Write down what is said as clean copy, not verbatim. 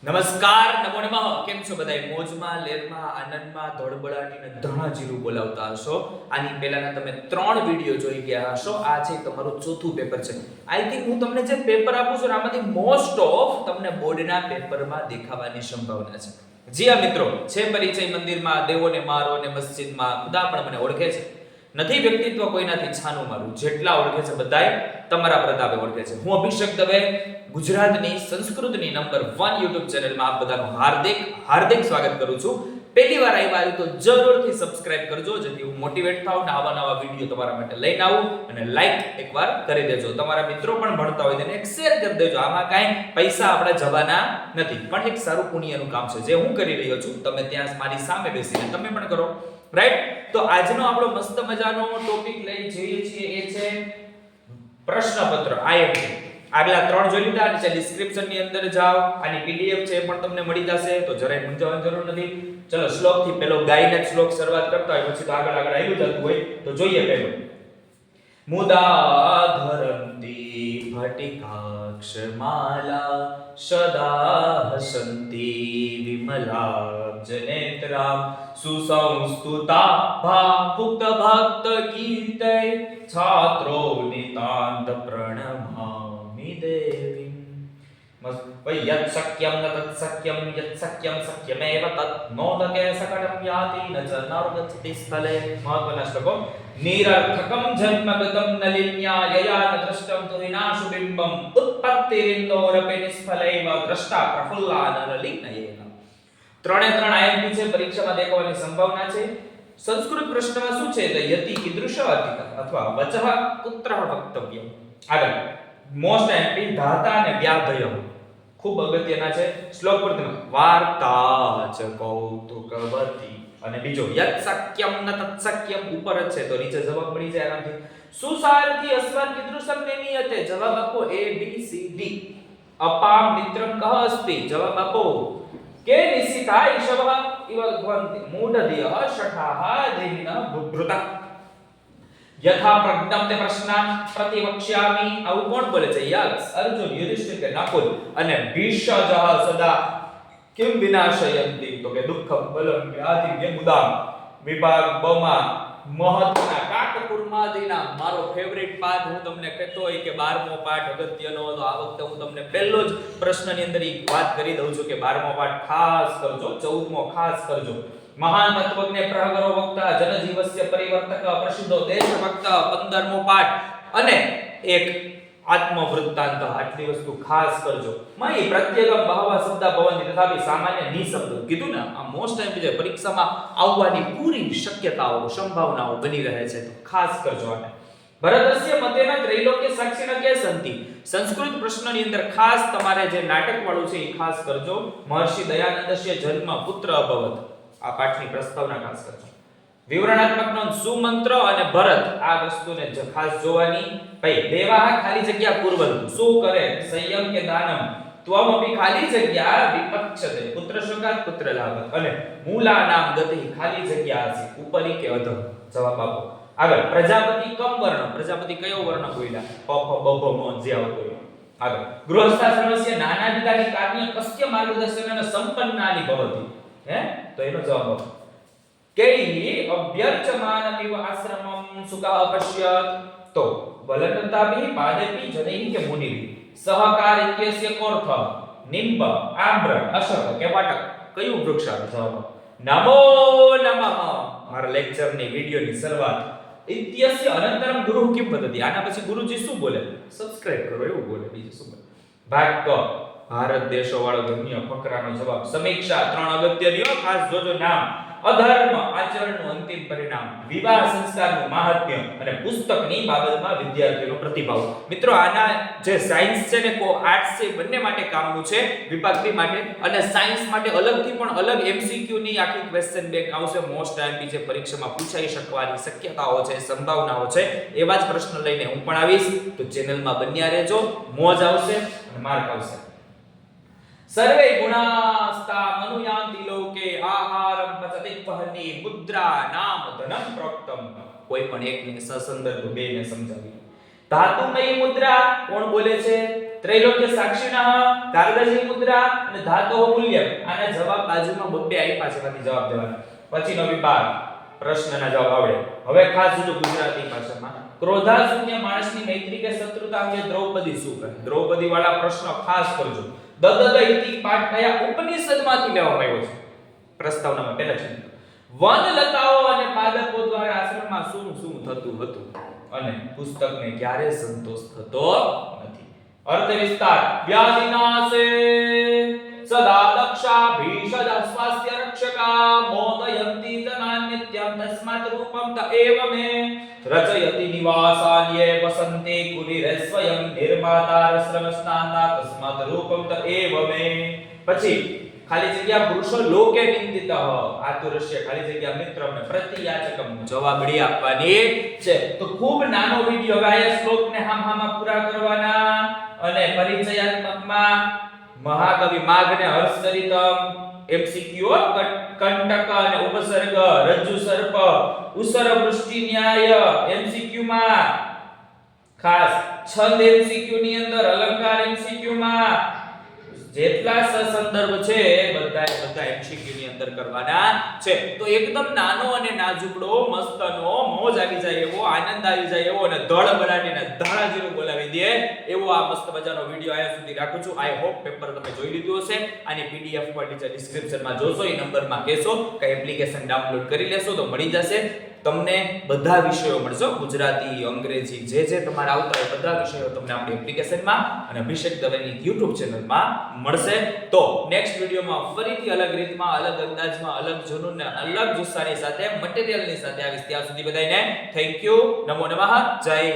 નમસ્કાર, નમો નમઃ. કેમ છો બધાય? મોજમાં, લેરમાં, આનંદમાં, ધડબડાટીને ધણાજીરું બોલાવતા હશો. આની પહેલાના તમે 3 વિડિયો જોઈ ગયા હશો. આ છે તમારું ચોથું પેપર છે. આઈ થિંક હું તમને જે પેપર આપું છું આમાંથી મોસ્ટ ઓફ તમને બોર્ડના પેપરમાં દેખાવાની સંભાવના છે. જી હા મિત્રો, છે પરિચય મંદિરમાં, દેવોને મારો અને મસ્જિદમાં ખુદા પણ મને ઓળખે છે. નથી વ્યક્તિત્વ કોઈનાથી છાનું મારું, જેટલા ઓળખે છે બધાય તમારા પ્રતાપે ઓળખે છે. હું અભિષેક દવે, ગુજરાતની સંસ્કૃતની નંબર 1 YouTube ચેનલમાં આપ બધાનું હાર્દિક સ્વાગત કરું છું. પહેલી વાર આવ્યા હોય તો જરૂરથી સબસ્ક્રાઇબ કરજો, જેથી હું મોટિવેટ થાઉં ને આવા વિડીયો તમારા માટે લઈને આવું. અને લાઈક એકવાર કરી દેજો. તમારા મિત્રો પણ ભણતા હોય તેને એક શેર કરી દેજો. આમાં કાંઈ પૈસા આપણે જવાના નથી, પણ એક સારું પુણ્યનું કામ છે જે હું કરી રહ્યો છું. તમે ત્યાં મારી સામે બેસીને તમે પણ કરો, રાઈટ? તો આજનો આપણો મસ્ત મજાનો ટોપિક લઈ જઈએ છીએ એ છે પ્રશ્નપત્ર IMP. આગલા 3 જોઈ લીધા. નીચે ડિસ્ક્રિપ્શન ની અંદર જાઓ, આની PDF છે પણ તમને મળી જશે, તો જરાય મૂંઝાવાની જરૂર નથી. ચલો શ્લોક થી પેલો ગાયના શ્લોક શરૂઆત કરતા હોય, પછી તો આગળ આવ્યું જતું હોય. તો જોઈએ પેલો. મુદા ધરંતી ભટિકાક્ષમાલા સદા હસંતી વિમલાબ્જનેત્રા સુસંસ્તુતા ભાવુક્ત ભક્ત કીર્તે છાત્રો નિતાંત પ્રણમામિ દેવીમ. યત શક્યમ ન તત શક્યમ યત શક્યમ શક્યમેવ તત નોદકે સકટમ યાતિ ન ચ નર્ગતિ સ્થલે. મહત્વના શ્લોકો. નિરર્થકમ જન્મગતમ નલિન્યા યયા ન દ્રષ્ટમ તુ વિનાશુ બિંબમ ઉત્પત્તિરિંદોરપે નિષ્ફલૈવ દ્રષ્ટા પ્રફુલ્લા નરલિનયેન. 3 IMP છે, પરીક્ષામાં દેખાવાની સંભાવના છે. સંસ્કૃત પ્રશ્નમાં શું છે? તો યતિ કીદૃશ અધિક અથવા વચઃ કુત્ર વક્તવ્ય. આગળ મોસ્ટ IMP ધાતા અને વ્યાધય ખૂબ અગત્યના છે. શ્લોક પર તમે વાર્તા ચ કૌતુકવતી અને બીજો યત શક્યમ ન તત શક્યમ ઉપર જ છે, તો નીચે જવાબ મળી જાય આરામથી. સુસારથી અસ્વર કીદૃશમ નિયતે. જવાબ આપો A B C D. અપામ મિત્રમ કહ અસ્તિ. જવાબ આપો કે નિશિતા ઈશવઃ ઇવ ભવન્તિ મૂઢધિયઃ શઠાઃ દેહિનઃ બુભૃતા. યથા પ્રજ્ઞમ તે પ્રશ્નાન પ્રતિવક્ષ્યામિ. આવું કોણ બોલે છે? યક્ષ, અર્જુન, યુધિષ્ઠિર કે નકુલ અને ભીષજઃ સદા કિમ વિનાશયંતિ. તો કે દુઃખમ બલમ વ્યાધિ વ્યમુદામ. વિભાગ બ માં મહત્વના કાકકુર્માદિના મારો ફેવરિટ પાઠ હું તમને કહેતો હોય કે 12મો પાઠ અગત્યનો. તો આ વખતે હું તમને પહેલો જ પ્રશ્નની અંદર વાત કરી દઉં છું કે 12મો પાઠ ખાસ કરજો, 14મો ખાસ કરજો. મહાન તત્વજ્ઞ પ્રહગરો વક્તા જનજીવસ્ય પરિવર્તક પ્રસિદ્ધો દેશભક્ત 15મો પાઠ અને એક આત્મવૃત્તાંત. આટલી વસ્તુ ખાસ કરજો. મય પ્રત્યેકમ બહવા શબ્દ ભવંતિ તથાપિ સામાન્ય નિશબ્દ. કીધું ને, આ મોસ્ટ ટાઈમ છે પરીક્ષામાં આવવાની પૂરી શક્યતાઓ સંભાવનાઓ બની રહે છે, તો ખાસ કરજો આને. ભરતસ્ય મતેના ત્રૈલોક્ય સાક્ષીન કે સંતિ. સંસ્કૃત પ્રશ્નની અંદર ખાસ તમારે જે નાટક વાળું છે એ ખાસ કરજો. મહર્ષિ દયાનંદસ્ય જન્મ પુત્ર અભવત. આ પાઠની પ્રસ્તાવના ખાસ કરજો. વિવરણાત્મક નોંધ સુમંત્ર અને ભરત આ વસ્તુને ખાસ જોવાની. ભાઈ દેવાહ ખાલી જગ્યા પૂર્વલ શું કરે? સંયમ કે દાનમ. ત્વમ અપી ખાલી જગ્યા વિપક્ષતે પુત્ર શોકાત પુત્ર લાભ. અને મૂલા નામ ગતિ ખાલી જગ્યા છે ઉપરી કે અધમ. જવાબ આપો. આગળ પ્રજાપતિ કમ વર્ણ. પ્રજાપતિ કયો વર્ણ બોલ્યા? પ ફ બ ભ મ જે આવતો હોય. આગળ ગૃહસ્થાશ્રમસ્ય નાનાધિકારી કાર્ય કસ્ય માર્ગદર્શનન સંપન્નાની ભવતિ. હે તો એનો જવાબ આપો. કેઈ અભ્યર્ચમાનમિવ આશ્રમમ સુકા પશ્યત. તો વલનતાભી પાદેપી જનૈ કે મુનિ. સહકાર ઇત્યસ્ય કોર્થ નિંબ આમ્ર અશોક કે વાટક. કયું વૃક્ષ આવે? જવાબ નમો નમઃ. મારા લેક્ચરની વિડિયોની શરૂઆત ઇત્યસ્ય અનંતરમ ગુરુ કિમ પદ્ધતિ. આના પછી ગુરુજી શું બોલે? સબસ્ક્રાઇબ કરો એવું બોલે, બીજું શું બોલે? ભાગ ક ભારત દેશો વાળો ધન્ય ફકરાનો જવાબ. સમીક્ષા 3 અગત્યની ખાસ જોજો. નામ, અધર્મ આચરણનું અંતિમ પરિણામ, વિવાહ સંસ્કારનું મહાત્મ્ય અને પુસ્તકની બાબતમાં વિદ્યાર્થીનો પ્રતિભાવ. મિત્રો આના જે સાયન્સ છે ને કો આર્ટ્સ છે બંને માટે કામનું છે, વિભાગ બી માટે અને સાયન્સ માટે અલગથી પણ અલગ MCQ ની આખી ક્વેશ્ચન બેંક આવશે. મોસ્ટ IMP જે પરીક્ષામાં પૂછાઈ શકવાની શક્યતાઓ છે, સંભાવનાઓ છે, એવા જ પ્રશ્ન લઈને હું પણ આવીશ. તો ચેનલમાં બન્યા રહેજો, મોજ આવશે અને માર્ક આવશે. સર્વે ગુણાસ્તા મનુયાન્તિ લોકે આહારમ પચતિ પહની મુદ્રા નામ ધનમ પ્રોક્તમ. કોઈ પણ એકને સસંદર્ભ બેને સમજાવી. ધાતુમય મુદ્રા કોણ બોલે છે? ત્રૈલોક્ય સાક્ષિણઃ, કાગદજી મુદ્રા અને ધાતોઃ મૂલ્યમ. આના જવાબ બાજુમાં બબ્બે આપ્યા છે, એમાંથી જવાબ દેવાના. પછીનો વિભાગ પ્રશ્નના જવાબ આવડે. હવે ખાસ જો ગુજરાતી ભાષામાં ક્રોધાશૂન્ય માણસની મૈત્રી કે શત્રુતા અંગે દ્રૌપદી શું કહે? દ્રૌપદી વાળા પ્રશ્ન ખાસ કરજો. દદદ ઇતિ પાઠ કયા ઉપનિષદમાંથી લેવામાં આવ્યો છે? પ્રસ્તાવનામાં પહેલા છે વનલતાઓ અને પાદપો દ્વારા આશ્રમમાં શું શું થતું હતું અને પુસ્તકને ક્યારે સંતોષ થતો નથી. અર્થ વિસ્તાર વ્યાધિનાશે સદા દક્ષા ભીષદ સ્વાસ્થ્ય રક્ષકા મોદયંતિ જનાન્યત્યં તસ્માત રૂપમ ત એવ મે રચયતિ નિવાસાલ્યે વસંતે કુલિરે સ્વયં નિર્માતા શ્રમસ્નાના તસ્માત રૂપમ ત એવ મે. પછી ખાલી જગ્યા પુરુષો લોકે નિંદિતઃ આતુરસ્ય ખાલી જગ્યા મિત્રમને પ્રતિયાચકમ જવાબડી આપવાની છે. તો ખૂબ નાનો વિડિયો હવે આ શ્લોકને હામાં પૂરા કરવાના અને પરિચયાત્મકમાં મહાકવિ માઘને હર્ષચરિતમ એમસીક્યુ કંટક અને ઉપસર્ગ રજ્જુ સર્પ ઉસર વૃષ્ટિ ન્યાય એમસીક્યુ માં ખાસ છંદ એમસીક્યુ ની અંદર અલંકાર એમસીક્યુ માં જેટલા સંદર્ભ છે બધા એમસીક્યુ ની અંદર કરવાના છે. તો એકદમ નાનો અને નાજુકડો મસ્તનો મોજ આવી જાય એવો આનંદ આવી જાય એવો અને ધડ બરાડીને ધારા જેવું બોલાવી દે એવો આ મસ્ત મજાનો વિડિયો આયા સુધી રાખું છું. આઈ હોપ પેપર તમે જોઈ લીધું હશે. આની પીડીએફ પર નીચે ડિસ્ક્રિપ્શનમાં જોશો, એ નંબરમાં કહેશો કે એપ્લિકેશન ડાઉનલોડ કરી લેશો તો મળી જશે. તમને બધા વિષયો મળશે, ગુજરાતી, અંગ્રેજી જે તમારા આવતા હોય બધા વિષયો તમને આપણી એપ્લિકેશનમાં અને અભિષેક દવેની YouTube ચેનલમાં મળશે. તો નેક્સ્ટ વિડિયોમાં ફરીથી અલગ રીતમાં, અલગ અંદાજમાં, અલગ જુનૂન ને અલગ જુસ્સાની સાથે મટીરીયલની સાથે આવીશ. ત્યાં સુધી બધાને થેન્ક યુ, નમો નમઃ, જય હિન્દ.